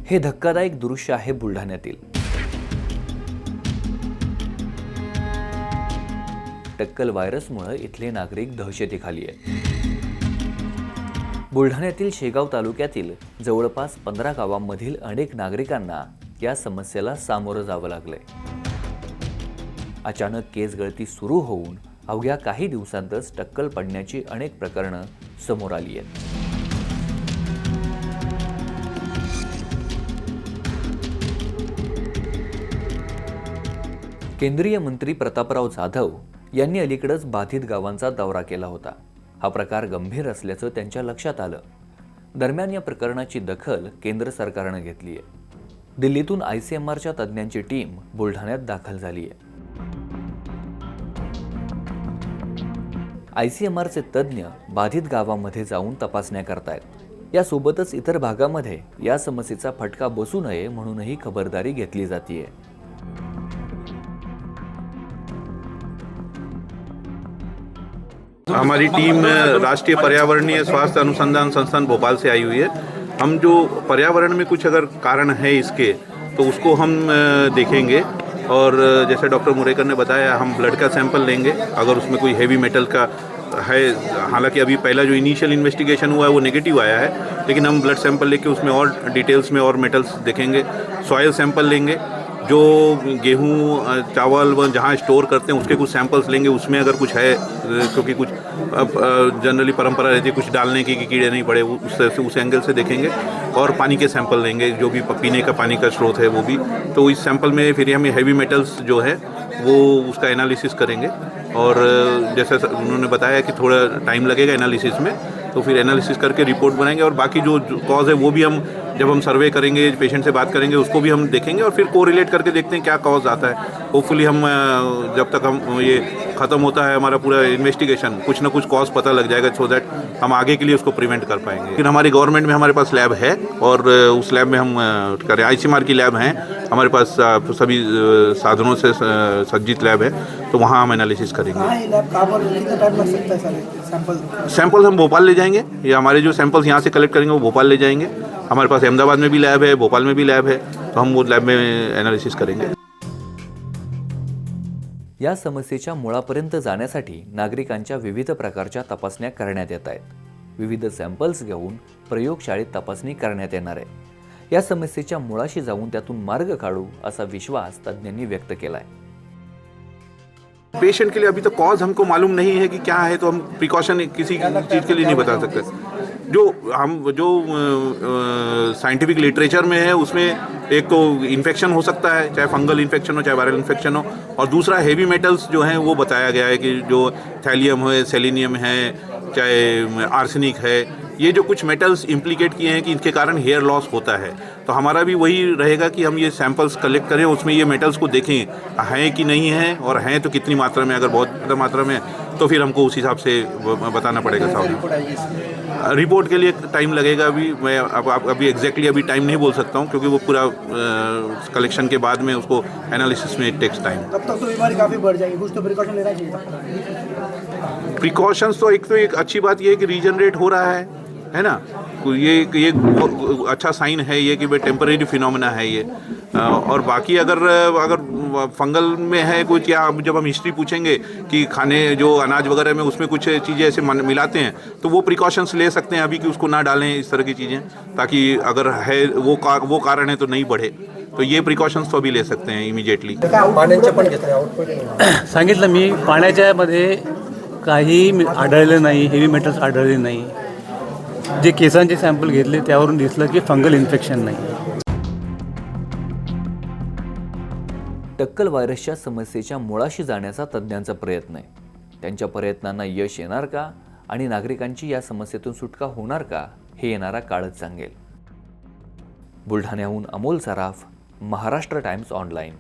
हे धक्कादायक दृश्य आहे बुलढाण्यातील. टक्कल व्हायरसमुळे इथले नागरिक दहशतीखाली आहेत. बुलढाण्यातील शेगाव तालुक्यातील जवळपास 15 गावांमधील अनेक नागरिकांना या समस्येला सामोरं जावं लागलंय. अचानक केस गळती सुरू होऊन अवघ्या काही दिवसांतच टक्कल पडण्याची अनेक प्रकरणं समोर आली आहेत. केंद्रीय मंत्री प्रतापराव जाधव यांनी अलीकडेच बाधित गावांचा दौरा केला होता. हा प्रकार गंभीर असल्याचं त्यांच्या लक्षात आलं. दरम्यान या प्रकरणाची दखल केंद्र सरकारनं घेतली आहे. दिल्लीतून ICMRच्या तज्ज्ञांची टीम बुलढाण्यात दाखल झाली आहे. ICMRचे तज्ज्ञ बाधित गावांमध्ये जाऊन तपासण्या करतायत. यासोबतच इतर भागामध्ये या समस्येचा फटका बसू नये म्हणूनही खबरदारी घेतली जातीये. हमारी टीम राष्ट्रीय पर्यावरणीय स्वास्थ्य अनुसंधान संस्थान भोपाल से आई हुई है. हम जो पर्यावरण में कुछ अगर कारण है इसके तो उसको हम देखेंगे और जैसे डॉक्टर मुरेकर ने बताया हम ब्लड का सैंपल लेंगे अगर उसमें कोई हेवी मेटल का है. हालांकि अभी पहला जो इनिशियल इन्वेस्टिगेशन हुआ है वो नेगेटिव आया है, लेकिन हम ब्लड सैंपल लेके उसमें और डिटेल्स में और मेटल्स देखेंगे. सॉयल सैंपल लेंगे, जो गेहूँ चावल व जहाँ स्टोर करते हैं उसके कुछ सैंपल्स लेंगे. उसमें अगर कुछ है, क्योंकि कुछ जनरली परंपरा रहती है कुछ डालने की कि कीड़े नहीं पड़े, उस एंगल से देखेंगे. और पानी के सैंपल लेंगे, जो भी पीने का पानी का स्रोत है वो भी. तो इस सैंपल में फिर हम हैवी मेटल्स जो है वो उसका एनालिसिस करेंगे. और जैसे उन्होंने बताया कि थोड़ा टाइम लगेगा एनालिसिस में, तो फिर एनालिसिस करके रिपोर्ट बनाएंगे. और बाकी जो कॉज है वो भी हम जब हम सर्वे करेंगे, पेशेंट से बात करेंगे, उसको भी हम देखेंगे और फिर कोरिलेट करके देखते हैं क्या कॉज आता है. होपफुली हम जब तक हम ये ख़त्म होता है हमारा पूरा इन्वेस्टिगेशन, कुछ ना कुछ कॉज पता लग जाएगा, सो दैट हम आगे के लिए उसको प्रिवेंट कर पाएंगे. फिर हमारी गवर्नमेंट में हमारे पास लैब है और उस लैब में हम करें. ICMR की लैब हैं हमारे पास, सभी साधनों से सज्जित लैब है, तो वहाँ हम एनालिसिस करेंगे. सैंपल हम भोपाल ले जाएंगे, या हमारे जो सैंपल्स यहाँ से कलेक्ट करेंगे वो भोपाल ले जाएंगे. हमारे पास अहमदाबाद में भी लैब है, भोपाल में भी लैब है, तो हम वो लैब में एनालिसिस करेंगे. या समस्येच्या मुळापर्यंत जाण्यासाठी नागरिकांच्या विविध प्रकारच्या तपासण्या करण्यात येत आहेत. विविध सॅम्पल्स घेऊन प्रयोगशाळेत तपासणी करण्यात येणार आहे. या समस्येच्या मुळाशी जाऊन त्यातून मार्ग काढू असा विश्वास तज्ज्ञांनी व्यक्त केलाय. पेशेंट के लिए अभी तो कॉज हमको मालूम नहीं है कि क्या है, तो हम प्रिकॉशन किसी चीज़ के लिए नहीं बता सकते. जो साइंटिफिक लिटरेचर में है उसमें एक तो इन्फेक्शन हो सकता है, चाहे फंगल इन्फेक्शन हो चाहे वायरल इन्फेक्शन हो. और दूसरा हेवी मेटल्स जो हैं वो बताया गया है कि जो थैलियम है, सेलेनियम है, चाहे आर्सेनिक है, ये जो कुछ मेटल्स इम्प्लीकेट किए हैं कि इनके कारण हेयर लॉस होता है. तो हमारा भी वही रहेगा कि हम ये सैंपल्स कलेक्ट करें, उसमें ये मेटल्स को देखें हैं कि नहीं हैं, और हैं तो कितनी मात्रा में. अगर बहुत ज़्यादा मात्रा में तो फिर हमको उस हिसाब से बताना पड़ेगा. साहब रिपोर्ट के लिए टाइम लगेगा. अभी मैं अभी एग्जैक्टली अभी टाइम नहीं बोल सकता हूँ, क्योंकि वो पूरा कलेक्शन के बाद में उसको एनालिसिस में टेक्स टाइम. तब तक तो बीमारी काफ़ी बढ़ जाएगी, कुछ तो प्रिकॉशन लेना चाहिए. प्रिकॉशंस तो एक अच्छी बात ये है कि रीजनरेट हो रहा है ना. ये अच्छा साइन है ये कि भाई टेम्परेरी फिनोमेना है ये. और बाकी अगर फंगल में है कुछ, या जब हम हिस्ट्री पूछेंगे कि खाने जो अनाज वगैरह में उसमें कुछ चीज़ें ऐसे मिलाते हैं, तो वो प्रिकॉशंस ले सकते हैं अभी कि उसको ना डालें इस तरह की चीज़ें, ताकि अगर है वो कारण है तो नहीं बढ़े. तो ये प्रिकॉशन्स तो अभी ले सकते हैं इमिजिएटली. सांगितलं मी, पाण्याच्या मध्ये काही आढळलं नाही, हेवी मेटल्स आढळले नाही. जे केसांचे सॅम्पल घेतले त्यावरून दिसलं की फंगल इन्फेक्शन नाही. टक्कल व्हायरसच्या समस्येच्या मुळाशी जाण्याचा तज्ज्ञांचा प्रयत्न आहे. त्यांच्या प्रयत्नांना यश येणार का आणि नागरिकांची या समस्येतून सुटका होणार का, हे येणारा काळच सांगेल. बुलढाण्याहून अमोल सराफ, महाराष्ट्र टाइम्स ऑनलाईन.